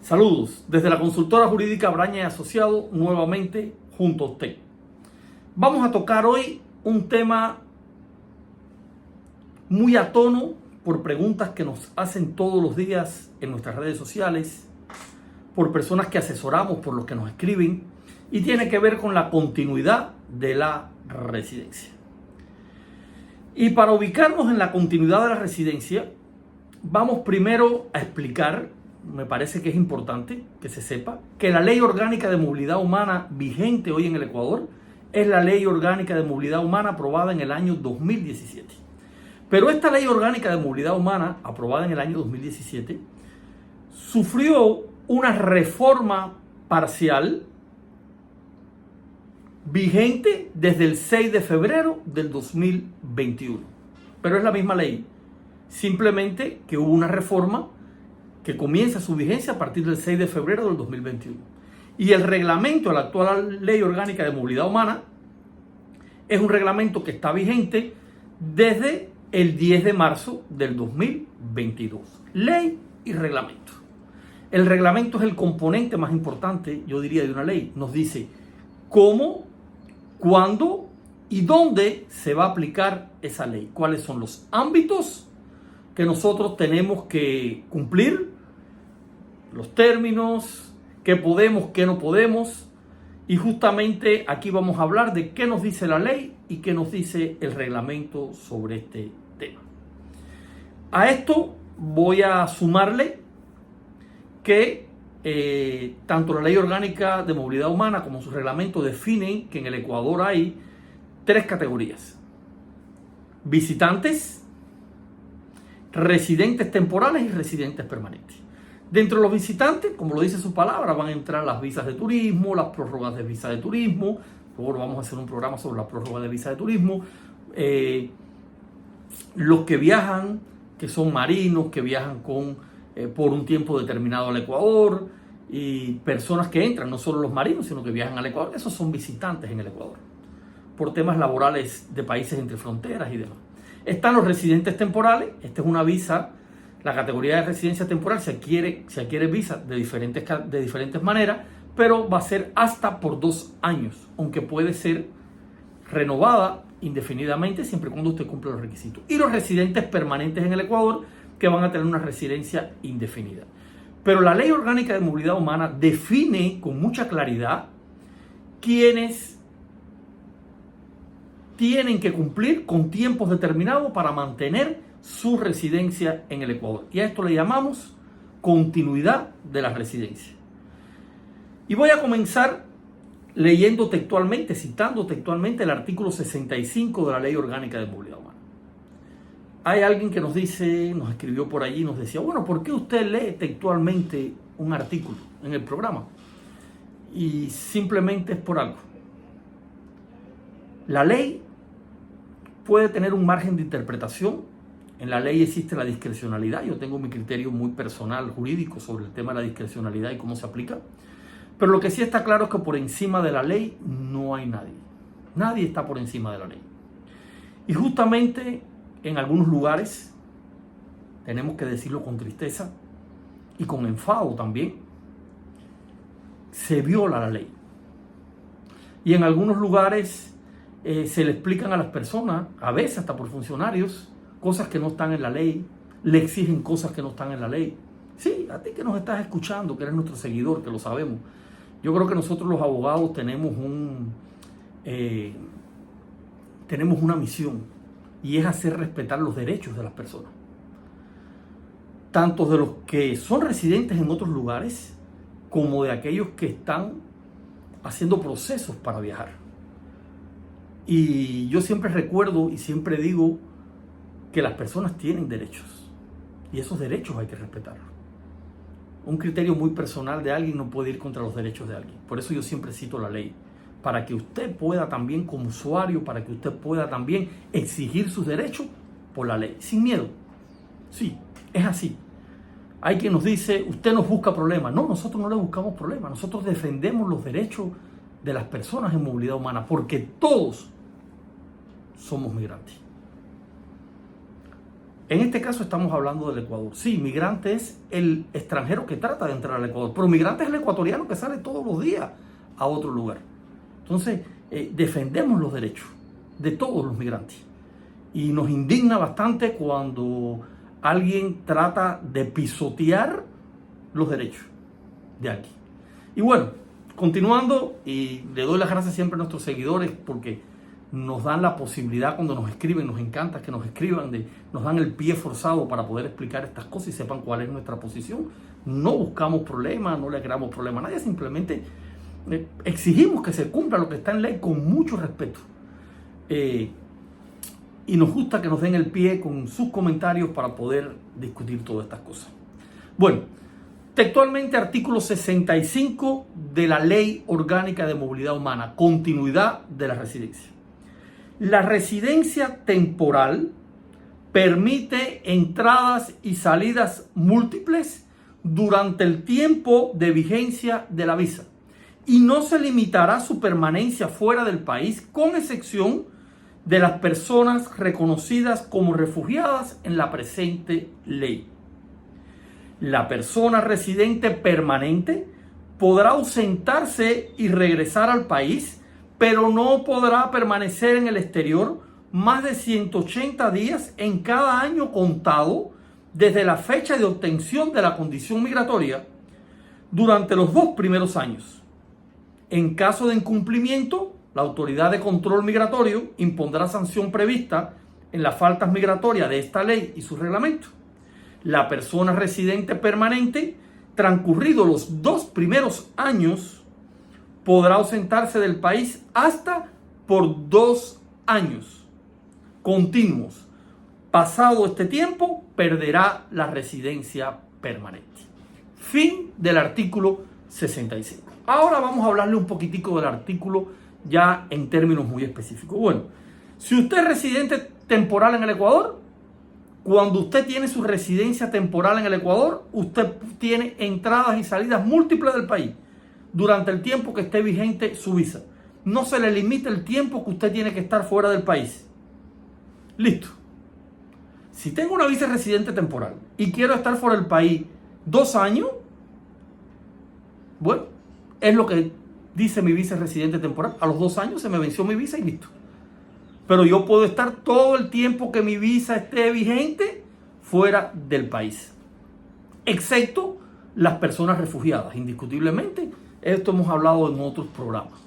Saludos desde la consultora jurídica Braña y Asociado, nuevamente junto a usted. Vamos a tocar hoy un tema muy a tono por preguntas que nos hacen todos los días en nuestras redes sociales, por personas que asesoramos, por los que nos escriben, y tiene que ver con la continuidad de la residencia. Y para ubicarnos en la continuidad de la residencia, vamos primero a explicar, me parece que es importante que se sepa, que la Ley Orgánica de Movilidad Humana vigente hoy en el Ecuador es la Ley Orgánica de Movilidad Humana aprobada en el año 2017. Pero esta Ley Orgánica de Movilidad Humana, aprobada en el año 2017, sufrió una reforma parcial vigente desde el 6 de febrero del 2021. Pero es la misma ley, simplemente que hubo una reforma que comienza su vigencia a partir del 6 de febrero del 2021. Y el reglamento, la actual Ley Orgánica de Movilidad Humana, es un reglamento que está vigente desde el 10 de marzo del 2022. Ley y reglamento. El reglamento es el componente más importante, yo diría, de una ley. Nos dice cómo, cuándo y dónde se va a aplicar esa ley. Cuáles son los ámbitos que nosotros tenemos que cumplir, los términos, qué podemos, qué no podemos. Y justamente aquí vamos a hablar de qué nos dice la ley y qué nos dice el reglamento sobre este tema. A esto voy a sumarle que tanto la Ley Orgánica de Movilidad Humana como su reglamento definen que en el Ecuador hay tres categorías: visitantes, residentes temporales y residentes permanentes. Dentro de los visitantes, como lo dice su palabra, van a entrar las visas de turismo, las prórrogas de visa de turismo. Luego vamos a hacer un programa sobre la prórroga de visa de turismo. Los que viajan, que son marinos, que viajan por un tiempo determinado al Ecuador, y personas que entran, no solo los marinos, sino que viajan al Ecuador. Esos son visitantes en el Ecuador, por temas laborales de países entre fronteras y demás. Están los residentes temporales. Esta es una visa. La categoría de residencia temporal se adquiere visa de diferentes maneras, pero va a ser hasta por 2 años, aunque puede ser renovada indefinidamente siempre y cuando usted cumpla los requisitos. Y los residentes permanentes en el Ecuador, que van a tener una residencia indefinida. Pero la Ley Orgánica de Movilidad Humana define con mucha claridad quiénes tienen que cumplir con tiempos determinados para mantener su residencia en el Ecuador. Y a esto le llamamos continuidad de la residencia. Y voy a comenzar leyendo textualmente, citando textualmente el artículo 65 de la Ley Orgánica de Movilidad Humana. Hay alguien que nos escribió por allí, nos decía, bueno, ¿por qué usted lee textualmente un artículo en el programa? Y simplemente es por algo. La ley puede tener un margen de interpretación. En la ley existe la discrecionalidad. Yo tengo mi criterio muy personal, jurídico, sobre el tema de la discrecionalidad y cómo se aplica. Pero lo que sí está claro es que por encima de la ley no hay nadie. Nadie está por encima de la ley. Y justamente en algunos lugares, tenemos que decirlo con tristeza y con enfado también, se viola la ley. Y en algunos lugares se le explican a las personas, a veces hasta por funcionarios, cosas que no están en la ley, le exigen cosas que no están en la ley. Sí, a ti que nos estás escuchando, que eres nuestro seguidor, que lo sabemos. Yo creo que nosotros los abogados tenemos una misión, y es hacer respetar los derechos de las personas, tanto de los que son residentes en otros lugares, como de aquellos que están haciendo procesos para viajar. Y yo siempre recuerdo y siempre digo que las personas tienen derechos, y esos derechos hay que respetarlos. Un criterio muy personal de alguien no puede ir contra los derechos de alguien. Por eso yo siempre cito la ley, para que usted pueda también, como usuario, para que usted pueda también exigir sus derechos por la ley, sin miedo. Sí, es así. Hay quien nos dice, usted nos busca problemas. No, nosotros no le buscamos problemas. Nosotros defendemos los derechos de las personas en movilidad humana, porque todos somos migrantes. En este caso estamos hablando del Ecuador. Sí, migrante es el extranjero que trata de entrar al Ecuador, pero migrante es el ecuatoriano que sale todos los días a otro lugar. Entonces, defendemos los derechos de todos los migrantes. Y nos indigna bastante cuando alguien trata de pisotear los derechos de alguien. Y bueno, continuando, y le doy las gracias siempre a nuestros seguidores porque nos dan la posibilidad cuando nos escriben, nos encanta que nos escriban, nos dan el pie forzado para poder explicar estas cosas y sepan cuál es nuestra posición. No buscamos problemas, no le creamos problemas a nadie, simplemente exigimos que se cumpla lo que está en ley con mucho respeto. Y nos gusta que nos den el pie con sus comentarios para poder discutir todas estas cosas. Bueno, textualmente artículo 65 de la Ley Orgánica de Movilidad Humana, continuidad de la residencia. La residencia temporal permite entradas y salidas múltiples durante el tiempo de vigencia de la visa y no se limitará su permanencia fuera del país con excepción de las personas reconocidas como refugiadas en la presente ley. La persona residente permanente podrá ausentarse y regresar al país, pero no podrá permanecer en el exterior más de 180 días en cada año contado desde la fecha de obtención de la condición migratoria durante los 2 primeros años. En caso de incumplimiento, la Autoridad de Control Migratorio impondrá sanción prevista en las faltas migratorias de esta ley y su reglamento. La persona residente permanente, transcurridos los 2 primeros años, podrá ausentarse del país hasta por 2 años continuos. Pasado este tiempo, perderá la residencia permanente. Fin del artículo 65. Ahora vamos a hablarle un poquitico del artículo ya en términos muy específicos. Bueno, si usted es residente temporal en el Ecuador, cuando usted tiene su residencia temporal en el Ecuador, usted tiene entradas y salidas múltiples del país durante el tiempo que esté vigente su visa. No se le limita el tiempo que usted tiene que estar fuera del país. Listo. Si tengo una visa residente temporal y quiero estar fuera del país 2 años, bueno, es lo que dice mi visa residente temporal. A los 2 años se me venció mi visa y listo. Pero yo puedo estar todo el tiempo que mi visa esté vigente fuera del país. Excepto las personas refugiadas, indiscutiblemente. Esto hemos hablado en otros programas.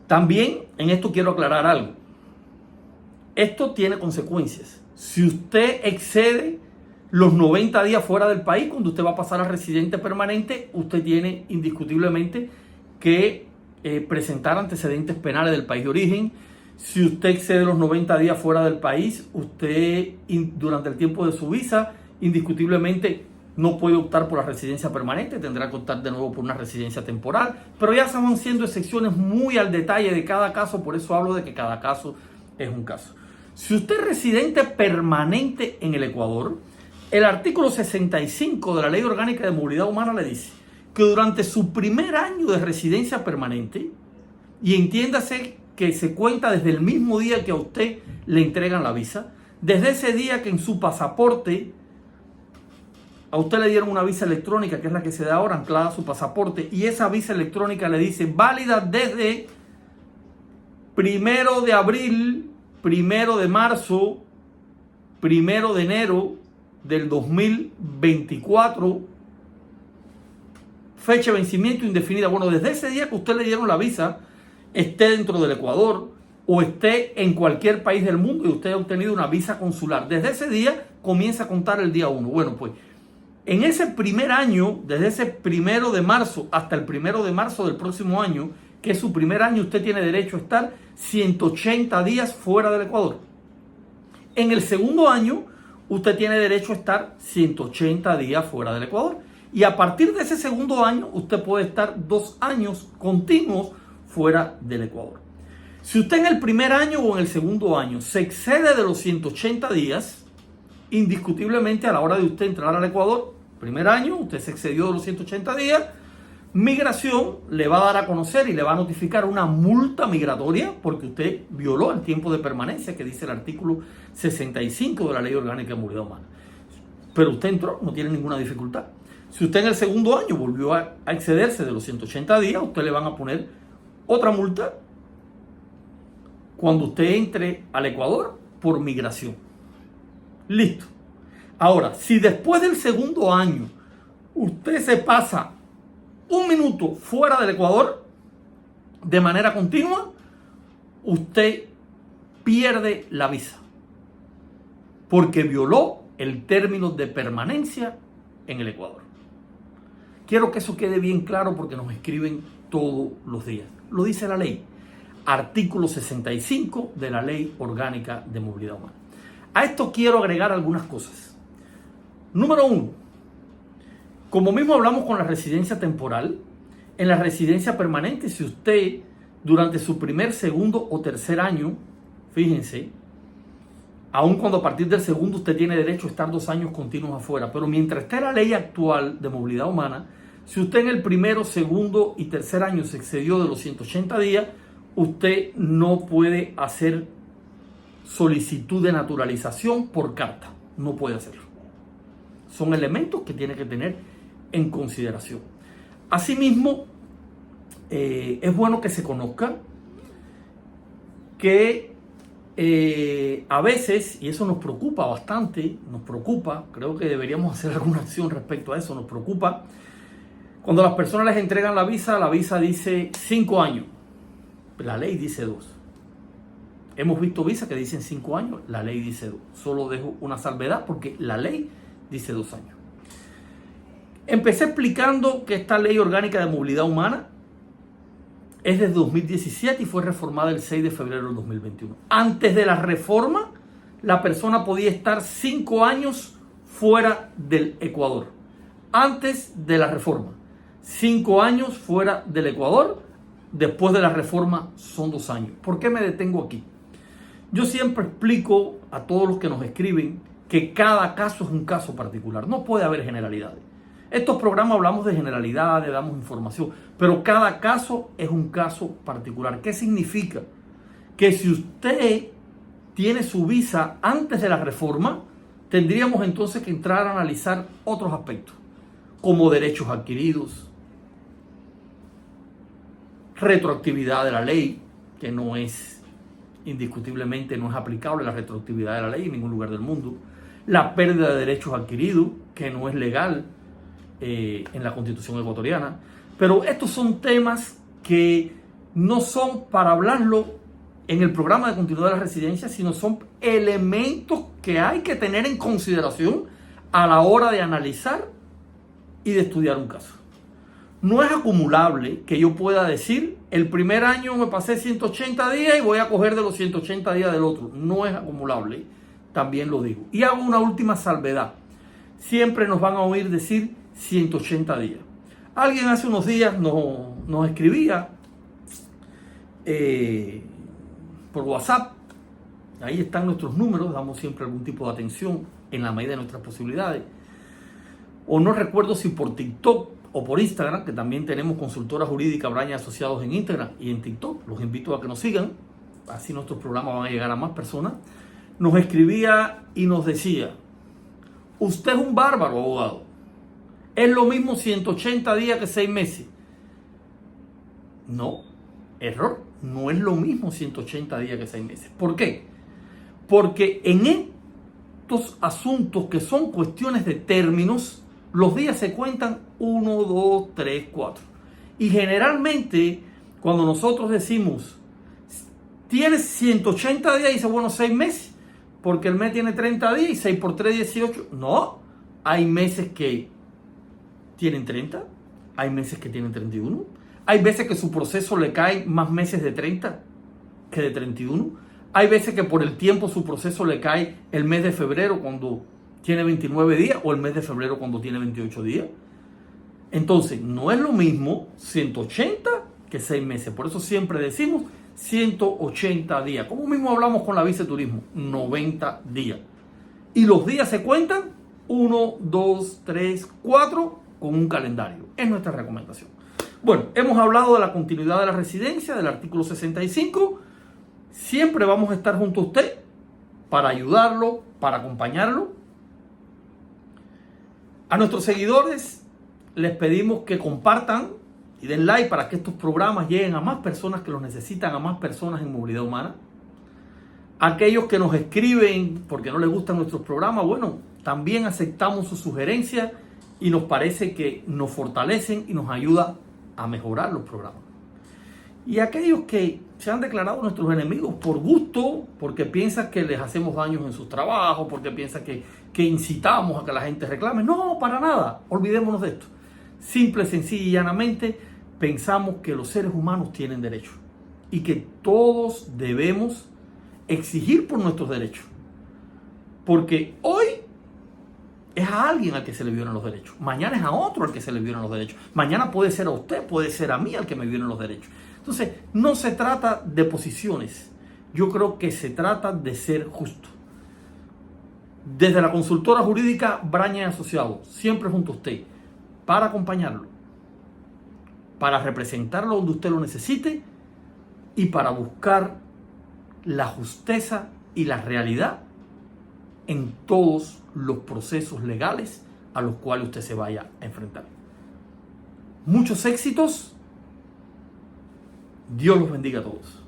También en esto quiero aclarar algo. Esto tiene consecuencias. Si usted excede los 90 días fuera del país, cuando usted va a pasar a residente permanente, usted tiene indiscutiblemente que presentar antecedentes penales del país de origen. Si usted excede los 90 días fuera del país, usted durante el tiempo de su visa, indiscutiblemente no puede optar por la residencia permanente, tendrá que optar de nuevo por una residencia temporal, pero ya están siendo excepciones muy al detalle de cada caso, por eso hablo de que cada caso es un caso. Si usted es residente permanente en el Ecuador, el artículo 65 de la Ley Orgánica de Movilidad Humana le dice que durante su primer año de residencia permanente, y entiéndase que se cuenta desde el mismo día que a usted le entregan la visa, desde ese día que en su pasaporte a usted le dieron una visa electrónica, que es la que se da ahora anclada a su pasaporte, y esa visa electrónica le dice válida desde 1 de abril, 1 de marzo, 1 de enero del 2024, fecha de vencimiento indefinida. Bueno, desde ese día que usted le dieron la visa, esté dentro del Ecuador o esté en cualquier país del mundo y usted ha obtenido una visa consular, desde ese día comienza a contar el día 1. Bueno, pues en ese primer año, desde ese 1 de marzo hasta el 1 de marzo del próximo año, que es su primer año, usted tiene derecho a estar 180 días fuera del Ecuador. En el segundo año, usted tiene derecho a estar 180 días fuera del Ecuador. Y a partir de ese segundo año, usted puede estar 2 años continuos fuera del Ecuador. Si usted en el primer año o en el segundo año se excede de los 180 días, indiscutiblemente a la hora de usted entrar al Ecuador, primer año, usted se excedió de los 180 días, Migración le va a dar a conocer y le va a notificar una multa migratoria porque usted violó el tiempo de permanencia que dice el artículo 65 de la Ley Orgánica de Movilidad Humana. Pero usted entró, no tiene ninguna dificultad. Si usted en el segundo año volvió a excederse de los 180 días, usted le van a poner otra multa cuando usted entre al Ecuador por migración. Listo. Ahora, si después del segundo año usted se pasa un minuto fuera del Ecuador de manera continua, usted pierde la visa porque violó el término de permanencia en el Ecuador. Quiero que eso quede bien claro porque nos escriben todos los días. Lo dice la ley. Artículo 65 de la Ley Orgánica de Movilidad Humana. A esto quiero agregar algunas cosas. Número 1. Como mismo hablamos con la residencia temporal, en la residencia permanente, si usted durante su primer, segundo o tercer año, fíjense, aun cuando a partir del segundo usted tiene derecho a estar 2 años continuos afuera, pero mientras esté la ley actual de movilidad humana, si usted en el primero, segundo y tercer año se excedió de los 180 días, usted no puede hacer solicitud de naturalización por carta. No puede hacerlo. Son elementos que tiene que tener en consideración. Asimismo, es bueno que se conozca que a veces, y eso nos preocupa bastante, creo que deberíamos hacer alguna acción respecto a eso, nos preocupa, cuando las personas les entregan la visa dice 5 años, la ley dice 2. Hemos visto visas que dicen 5 años, la ley dice 2. Solo dejo una salvedad porque la ley dice 2 años. Empecé explicando que esta Ley Orgánica de Movilidad Humana es de 2017 y fue reformada el 6 de febrero del 2021. Antes de la reforma, la persona podía estar 5 años fuera del Ecuador. Antes de la reforma, 5 años fuera del Ecuador. Después de la reforma son 2 años. ¿Por qué me detengo aquí? Yo siempre explico a todos los que nos escriben que cada caso es un caso particular. No puede haber generalidades. Estos programas hablamos de generalidades, damos información, pero cada caso es un caso particular. ¿Qué significa? Que si usted tiene su visa antes de la reforma, tendríamos entonces que entrar a analizar otros aspectos, como derechos adquiridos, retroactividad de la ley, que no es, indiscutiblemente no es aplicable la retroactividad de la ley en ningún lugar del mundo, la pérdida de derechos adquiridos, que no es legal en la Constitución ecuatoriana. Pero estos son temas que no son para hablarlo en el programa de continuidad de la residencia, sino son elementos que hay que tener en consideración a la hora de analizar y de estudiar un caso. No es acumulable que yo pueda decir, el primer año me pasé 180 días y voy a coger de los 180 días del otro. No es acumulable, también lo digo. Y hago una última salvedad. Siempre nos van a oír decir 180 días. Alguien hace unos días nos escribía por WhatsApp. Ahí están nuestros números, damos siempre algún tipo de atención en la medida de nuestras posibilidades. O no recuerdo si por TikTok o por Instagram, que también tenemos consultora jurídica Braña Asociados en Instagram y en TikTok. Los invito a que nos sigan, así nuestros programas van a llegar a más personas. Nos escribía y nos decía, usted es un bárbaro, abogado. Es lo mismo 180 días que 6 meses. No, error. No es lo mismo 180 días que 6 meses. ¿Por qué? Porque en estos asuntos que son cuestiones de términos, los días se cuentan 1, 2, 3, 4. Y generalmente, cuando nosotros decimos, tienes 180 días, dice, bueno, 6 meses, porque el mes tiene 30 días y 6 por 3, 18. No, hay meses que tienen 30, hay meses que tienen 31, hay veces que su proceso le cae más meses de 30 que de 31, hay veces que por el tiempo su proceso le cae el mes de febrero cuando tiene 29 días o el mes de febrero cuando tiene 28 días. Entonces, no es lo mismo 180 que 6 meses. Por eso siempre decimos 180 días. Como mismo hablamos con la visa de turismo, 90 días. Y los días se cuentan 1, 2, 3, 4 con un calendario. Es nuestra recomendación. Bueno, hemos hablado de la continuidad de la residencia, del artículo 65. Siempre vamos a estar junto a usted para ayudarlo, para acompañarlo. A nuestros seguidores les pedimos que compartan y den like para que estos programas lleguen a más personas que los necesitan, a más personas en movilidad humana. Aquellos que nos escriben porque no les gustan nuestros programas, bueno, también aceptamos sus sugerencias y nos parece que nos fortalecen y nos ayuda a mejorar los programas. Y aquellos que se han declarado nuestros enemigos por gusto, porque piensan que les hacemos daños en sus trabajos, porque piensan que incitamos a que la gente reclame. No, para nada. Olvidémonos de esto. Simple, sencilla y llanamente pensamos que los seres humanos tienen derechos y que todos debemos exigir por nuestros derechos. Porque hoy es a alguien al que se le violan los derechos. Mañana es a otro al que se le violan los derechos. Mañana puede ser a usted, puede ser a mí al que me violen los derechos. Entonces, no se trata de posiciones. Yo creo que se trata de ser justo. Desde la consultora jurídica Braña y Asociados, siempre junto a usted, para acompañarlo, para representarlo donde usted lo necesite y para buscar la justeza y la realidad en todos los procesos legales a los cuales usted se vaya a enfrentar. Muchos éxitos. Dios los bendiga a todos.